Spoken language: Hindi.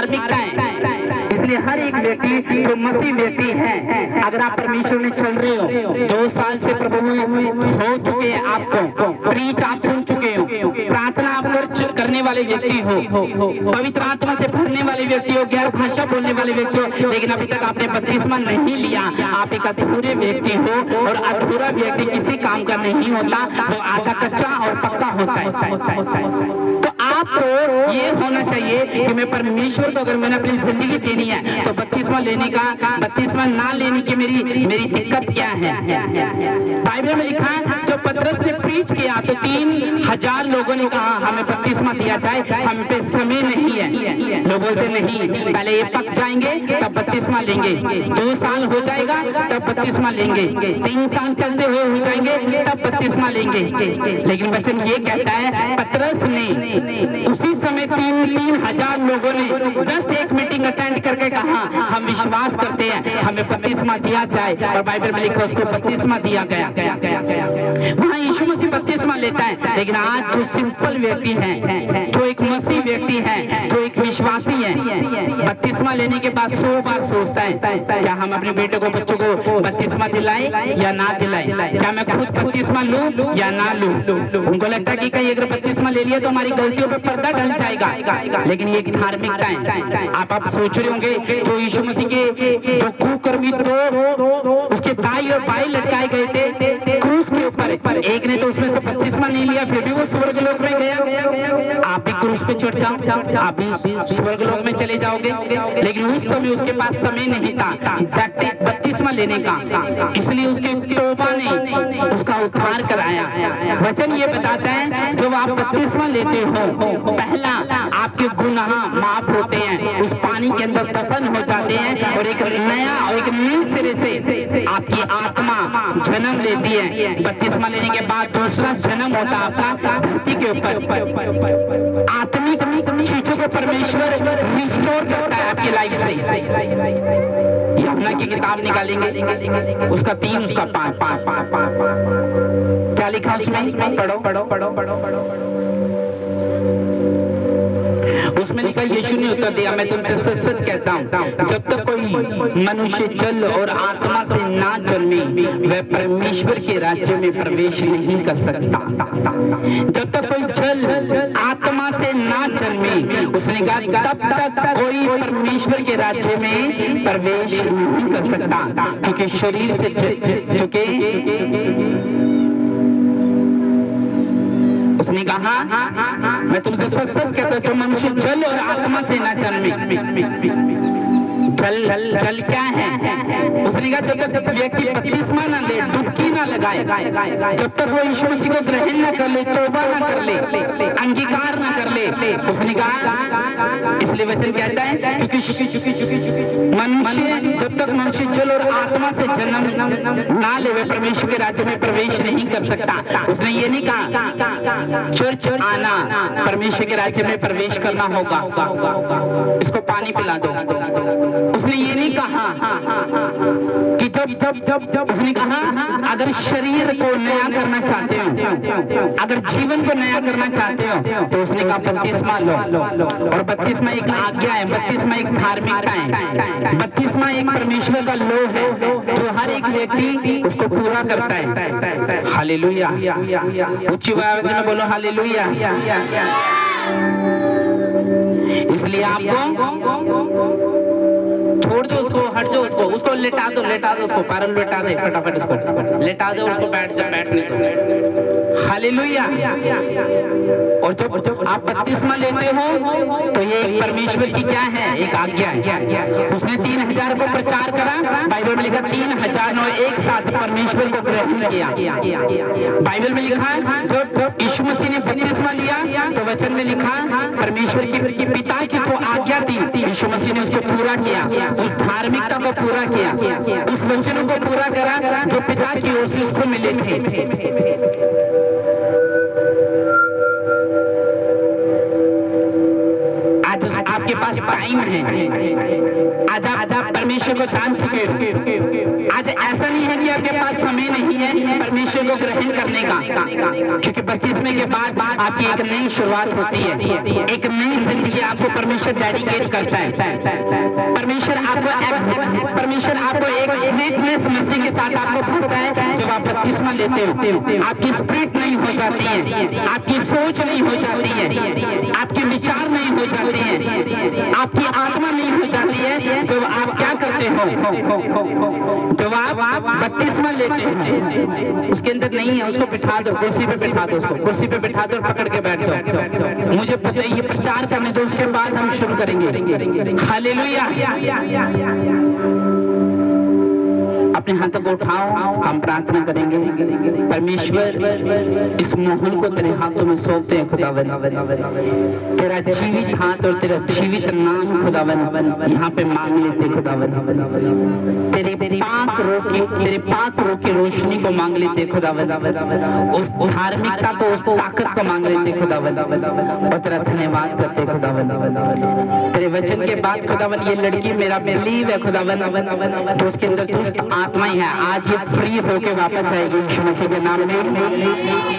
धार्मिकता है। इसलिए हर एक व्यक्ति जो मसीह व्यक्ति है, अगर आप परमेश्वर में चल रहे हो, 2 साल से प्रभु में हो चुके हैं, आपको प्रीच आप सुन चुके हो, प्रार्थना आप करने वाले व्यक्ति हो, पवित्र आत्मा से भरने वाले व्यक्ति हो, गैर भाषा बोलने वाले व्यक्ति हो, लेकिन अभी तक आपने बपतिस्मा नहीं लिया, आप एक अधूरे व्यक्ति हो। और अधूरा व्यक्ति किसी काम का नहीं होता, वो आधा कच्चा और पक्का होता है। तो आपको ये होना चाहिए कि मैं परमेश्वर को अगर मैंने अपनी जिंदगी देनी है तो बपतिस्मा लेने का, बपतिस्मा ना लेने की मेरी दिक्कत क्या है। बाइबल में लिखा है जो पतरस ने प्रीच किया तो 3000 लोगों ने कहा हमें बपतिस्मा दिया जाए, हम पे समय नहीं है। लोग बोलते नहीं, पहले ये पक जाएंगे तब बपतिस्मा लेंगे, 2 साल हो जाएगा तब बपतिस्मा लेंगे, 3 साल चलते हुए हो जाएंगे तब बपतिस्मा लेंगे। लेकिन वचन ये कहता है पतरस ने उसी समय 3000 लोगों ने जस्ट एक मीटिंग अटेंड करके कहा हम विश्वास करते हैं हमें बपतिस्मा दिया जाए, और बाइबल में लिखा उसको बपतिस्मा दिया गया। वहां यीशु मसीह बपतिस्मा लेता है। लेकिन आज जो सिंपल व्यक्ति है, जो एक मसीह व्यक्ति है, जो एक विश्वासी है, बपतिस्मा लेने के बाद 100 बार सोचता है क्या हम अपने बेटे को, बच्चों को बपतिस्मा दिलाए या ना दिलाए, क्या मैं खुद बपतिस्मा लूं या ना लूं। उनको लगता है कि कहीं अगर बपतिस्मा ले लिया तो हमारी गलतियों पे पर्दा डल जाएगा। लेकिन ये एक धार्मिकता है। आप सोच रहे होंगे जो यीशु मसीह के जो कुकर्मी दो उसके दाई और बाई लटकाए गए थे क्रूस के ऊपर, एक ने तो उसमें से बपतिस्मा नहीं लिया, फिर भी वो स्वर्ग लोक में गया। आप भी क्रूस पे चढ़ जाओ, आप भी स्वर्ग लोक में चले जाओगे। लेकिन उस समय उसके पास समय नहीं था बपतिस्मा लेने का, इसलिए उसके तौबा ने उसका उद्धार कराया। वचन ये बताता है जब आप बपतिस्मा लेते हो पहला आपके गुनाह माफ होते हैं, उस पानी के अंदर दफन हो जाते हैं और एक नया और एक नए सिरे से आपकी आत्मा जन्म लेती है। बपतिस्मा लेने के बाद दूसरा जन्म होता है आपका धरती के ऊपर। आत्मिक चीजों को परमेश्वर रिस्टोर करता है आपकी लाइफ से। यूहन्ना की किताब निकालेंगे, उसका 3 उसका 5 क्या लिखा उसमें, पढ़ो। उसमें लिखा यीशु ने उत्तर दिया मैं तुमसे सच सच कहता हूँ जब तक कोई मनुष्य जल और आत्मा से ना जन्मे वह परमेश्वर के राज्य में प्रवेश नहीं कर सकता। जब तक कोई जल आत्मा से ना जन्मे, उसने कहा तब तक कोई परमेश्वर के राज्य में प्रवेश नहीं कर सकता, क्योंकि शरीर से चुके उसने कहा मैं तुमसे सच सच कहता हूं जो मनुष्य जल और आत्मा से ना जन्मे। जल क्या है? उसने कहा जब तक व्यक्ति बपतिस्मा ना ले, डुबकी ना लगाए, जब तक वो यीशु मसीह को ग्रहण ना कर ले, तौबा ना कर ले, अंगीकार ना कर ले, उसने कहा इसलिए वचन कहता है क्योंकि मनुष्य जब तक मनुष्य जल और आत्मा से जन्म ना ले वे परमेश्वर के राज्य में प्रवेश नहीं कर सकता। उसने ये नहीं कहा चर्च आना परमेश्वर के राज्य में प्रवेश करना होगा, इसको पानी पिला दो। उसने ये नहीं कहा कि जब उसने कहा अगर शरीर को नया करना चाहते हो, अगर जीवन को नया करना चाहते हो तो उसने कहा बपतिस्मा लो। और बपतिस्मा एक आज्ञा है, बपतिस्मा एक धार्मिकता है, बपतिस्मा एक परमेश्वर का लो है जो हर एक व्यक्ति उसको पूरा करता है। हालेलुया, उच्च आवाज में बोलो हालेलुया। इसलिए आपको छोड़ दो उसको, हट जाओ उसको लेटा दो उसको, पैरल लेटा दे फटाफट, उसको लेटा दो, उसको बैठने दो। हालेलुया। और जब आप बपतिस्मा लेते हो तो ये एक परमेश्वर की क्या है, एक आज्ञा है। उसने 3000 को प्रचार करा, बाइबल में लिखा 3000 ने एक साथ परमेश्वर को ग्रहण किया। बाइबल में लिखा जब यीशु मसीह ने बपतिस्मा लिया तो वचन में लिखा परमेश्वर की पिता की जो आज्ञा थी यीशु मसीह ने उसको पूरा किया, उस धार्मिकता को पूरा किया, उस वचनों को पूरा करा जो पिता की ओर से उसको मिले थे। आज आपके पास टाइम टाइम है। आज आप परमेश्वर को जान चुके हो। आज ऐसा नहीं है कि आपके पास समय नहीं है परमेश्वर को ग्रहण करने का, क्योंकि बपतिस्मे के बाद आपकी एक नई शुरुआत होती है, एक नई जिंदगी आपको परमेश्वर डेडिकेट करता है। परमेश्वर आपको एक नेकनेस मसीह के साथ आपको भरता है। जब आप बपतिस्मा लेते हो आपकी स्पिरिट नहीं हो जाती है, आपकी सोच नहीं हो जाती है, आपके विचार नहीं हो जाते हैं, आपकी आत्मा नहीं हो जाती है। जब आप क्या करते हो, जब आप बपतिस्मा लेते हो उसके अंदर नहीं है, उसको बिठा दो, कुर्सी पे बिठा दो, उसको कुर्सी पे बिठा दो और पकड़ के बैठ जाओ। मुझे पता है ये प्रचार करने दो, उसके बाद हम शुरू करेंगे। हालेलुया। अपने हाथों को उठाओ, हम प्रार्थना करेंगे। परमेश्वर इस माहौल को तेरे हाथों में सौंपते हैं खुदावन। तेरा जीवित हाथ और तेरा जीवित नाम खुदावन यहाँ पे मांग लेते खुदावन। तेरे पाक रूह की रोशनी को मांग लेते खुदावन, उस धार्मिकता को, उस ताकत को मांग लेते खुदावन और तेरा धन्यवाद करते खुदावन। तेरे वचन के बाद खुदावन ये लड़की मेरा बिलीव है खुदावन, तो उसके अंदर दुष्ट आत्माएं हैं, आज ये फ्री होके वापस जाएगी यीशु मसीह के नाम में।